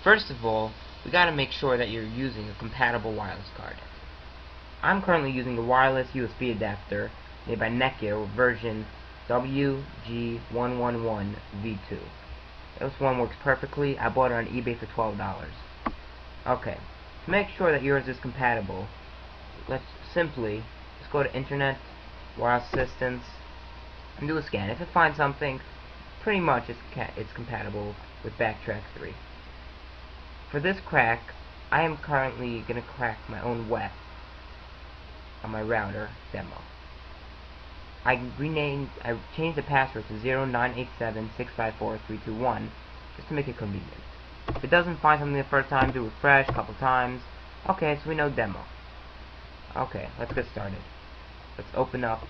First of all, we gotta make sure that you're using a compatible wireless card. I'm currently using a wireless USB adapter made by Netgear with version WG111V2. This one works perfectly. I bought it on eBay for $12. Okay, to make sure that yours is compatible, let's go to Internet, Wireless Assistance, and do a scan. If it finds something, pretty much it's compatible with backtrack 3. For this crack, I am currently going to crack my own web on my router demo. I changed the password to 0987654321 just to make it convenient. If it doesn't find something the first time, do refresh a couple times. Okay, so we know demo. Okay, let's get started. Let's open up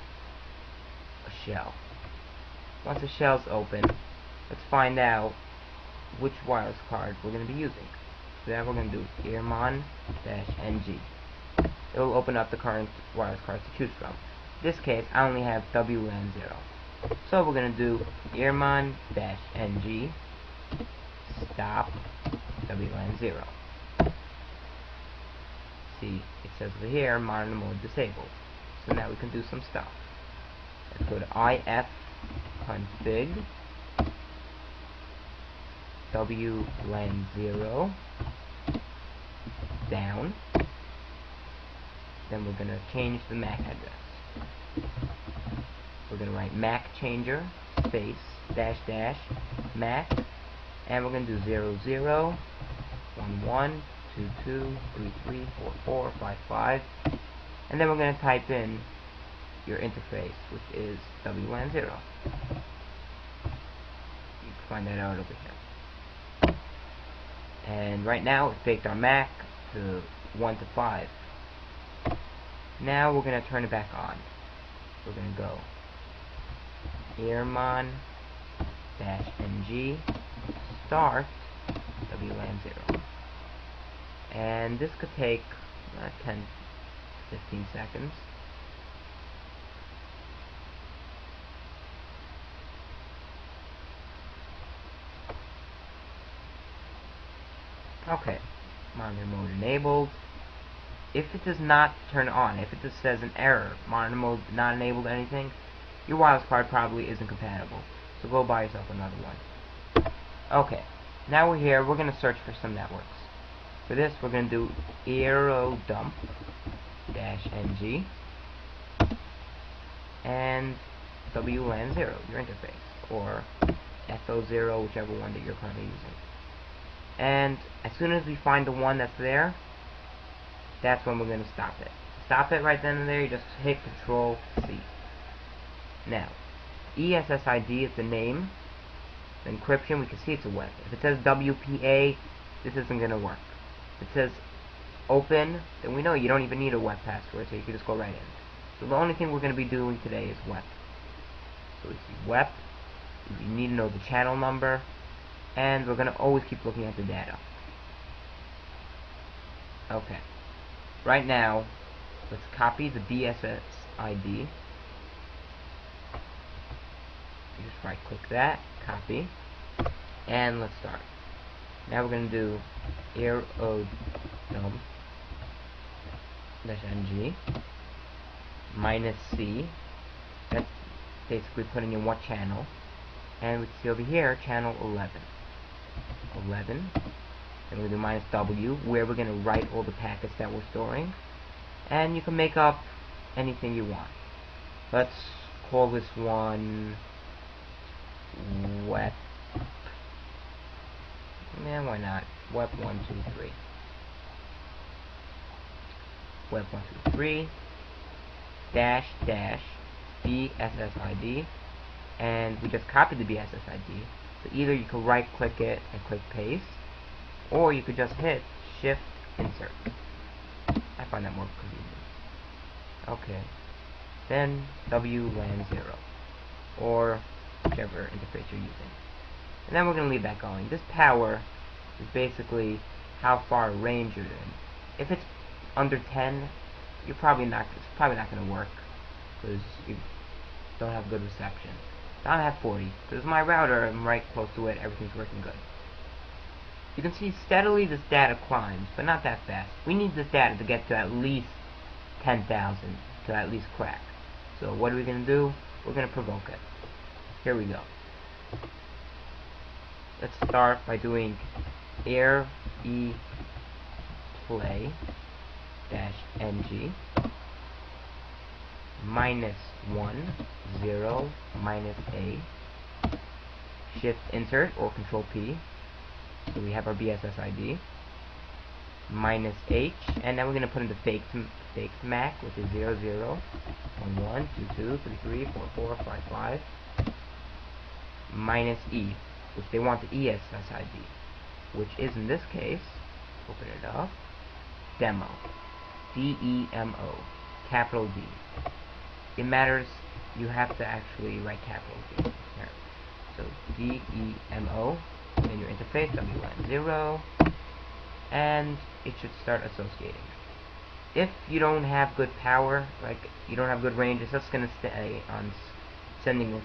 a shell. Once the shell's open, let's find out which wireless card we're going to be using. So that we're going to do earmon-ng. It will open up the current wireless cards to choose from. In this case, I only have WLAN0. So we're going to do earmon-ng stop WLAN0. See, it says over here, monitor mode disabled. So now we can do some stuff. Let's go to ifconfig WLAN0 down. Then we're going to change the MAC address. We're going to write MAC changer space -- MAC, and we're going to do 00 11 22 33 44 55, and then we're going to type in your interface, which is WLAN0. You can find that out over here. And right now it faked our MAC to 1 to 5. Now we're going to turn it back on. We're going to go earmon-ng start WLAN0. And this could take 10-15 seconds. Okay, monitor mode enabled. If it does not turn on, if it just says an error, monitor mode not enabled anything, your wireless card probably isn't compatible. So go buy yourself another one. Okay, now we're here, we're going to search for some networks. For this, we're going to do aerodump-ng and WLAN0, your interface, or FO0, whichever one that you're currently using. And as soon as we find the one that's there, that's when we're going to stop it. Stop it right then and there, you just hit Control-C. Now, ESSID is the name. The encryption, we can see it's a web. If it says WPA, this isn't going to work. If it says open, then we know you don't even need a web password, so you can just go right in. So the only thing we're going to be doing today is web. So we see web, you need to know the channel number, and we're going to always keep looking at the data. Okay. Right now, let's copy the BSSID. You just right click that, copy, and let's start. Now we're going to do aerodump-ng -C. That's basically putting in what channel. And we can see over here, channel 11. 11. And we're going to do -W, where we're going to write all the packets that we're storing. And you can make up anything you want. Let's call this one web. Yeah, why not? Web 123. Web 123 -- BSSID, and we just copied the BSSID. So either you can right click it and click paste, or you could just hit Shift Insert. I find that more convenient. Okay. Then WLAN0, or whichever interface you're using. And then we're going to leave that going. This power is basically how far range you're in. If it's under 10, it's probably not going to work because you don't have good reception. So I have 40. Because my router, I'm right close to it, everything's working good. You can see steadily this data climbs, but not that fast. We need this data to get to at least 10,000 to at least crack. So what are we going to do? We're going to provoke it. Here we go. Let's start by doing air e play dash ng -1 0 -a shift insert or control P. So we have our BSS ID -h, and now we're going to put in the faked MAC, which is 0 0 1 1 2 2 3 3 4 4 5 5 -e, which they want the ESS ID, which is in this case, open it up, demo, DEMO, capital D. It matters, you have to actually write capital D here. So DEMO, in your interface, WN0, and it should start associating. If you don't have good power, like you don't have good range, it's just going to stay on sending a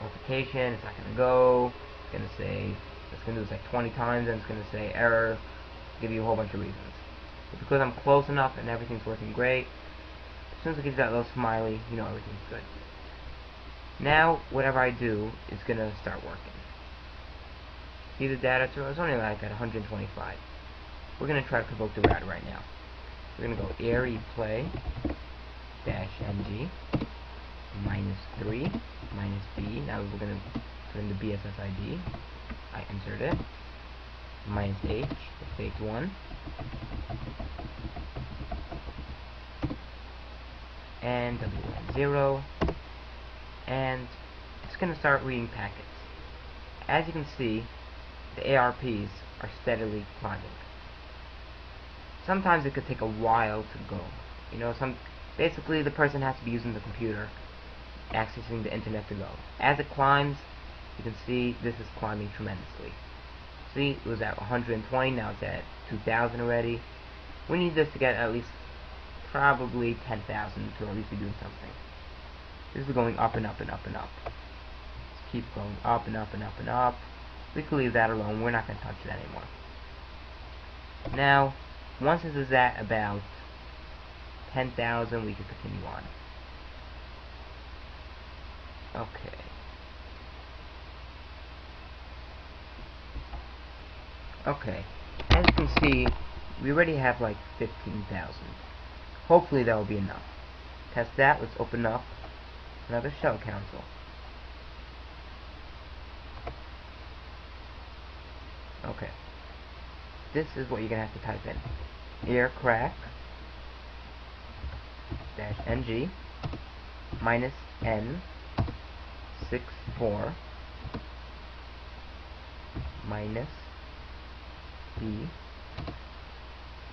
notification. It's not going to go. It's going to say, it's going to do this like 20 times, and it's going to say error, give you a whole bunch of reasons. But because I'm close enough and everything's working great, as soon as it gives that little smiley, you know everything's good. Now, whatever I do is going to start working. See the data through? It's only like at 125. We're going to try to provoke the router right now. We're going to go air play dash ng -3 -b. Now we're going to put in the BSS ID. I insert it. -h, the faked one. And WN0. And it's going to start reading packets. As you can see, the ARPs are steadily climbing. Sometimes it could take a while to go. You know, basically the person has to be using the computer, accessing the internet to go. As it climbs, you can see this is climbing tremendously. See, it was at 120, now it's at 2,000 already. We need this to get at least probably 10,000 to at least be doing something. This is going up and up and up and up. Let's keep going up and up and up and up. We can leave that alone. We're not going to touch it anymore. Now, once this is at about 10,000, we can continue on. Okay. Okay. As you can see, we already have like 15,000. Hopefully that will be enough. Test that. Let's open up another shell console. Okay. This is what you're going to have to type in. Air crak dash ng -n 64 -b.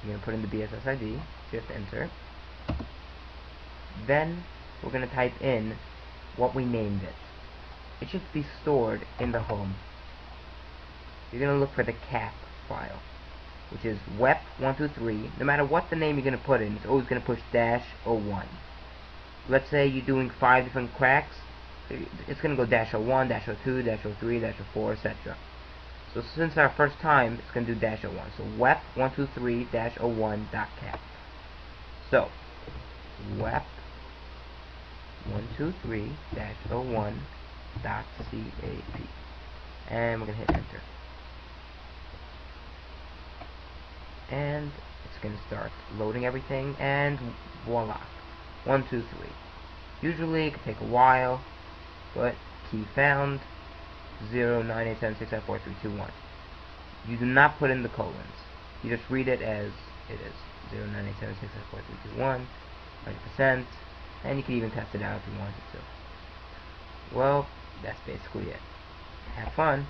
You're going to put in the BSS ID, shift enter. Then we're going to type in what we named it. It should be stored in the home. You're going to look for the cap file, which is wep123. No matter what the name you're going to put in, it's always going to push -01. Let's say you're doing 5 different cracks, it's going to go -01, -02, -03, -04, etc. So since our first time, it's going to do -01. So wep123-01.cap. So wep123-01.cap, and we're going to hit enter. And it's going to start loading everything, and voila, 1 2 3. Usually it can take a while, but key found 09876543321. You do not put in the colons. You just read it as it is, 09876543321, 100%, and you can even test it out if you wanted to. Well, that's basically it. Have fun.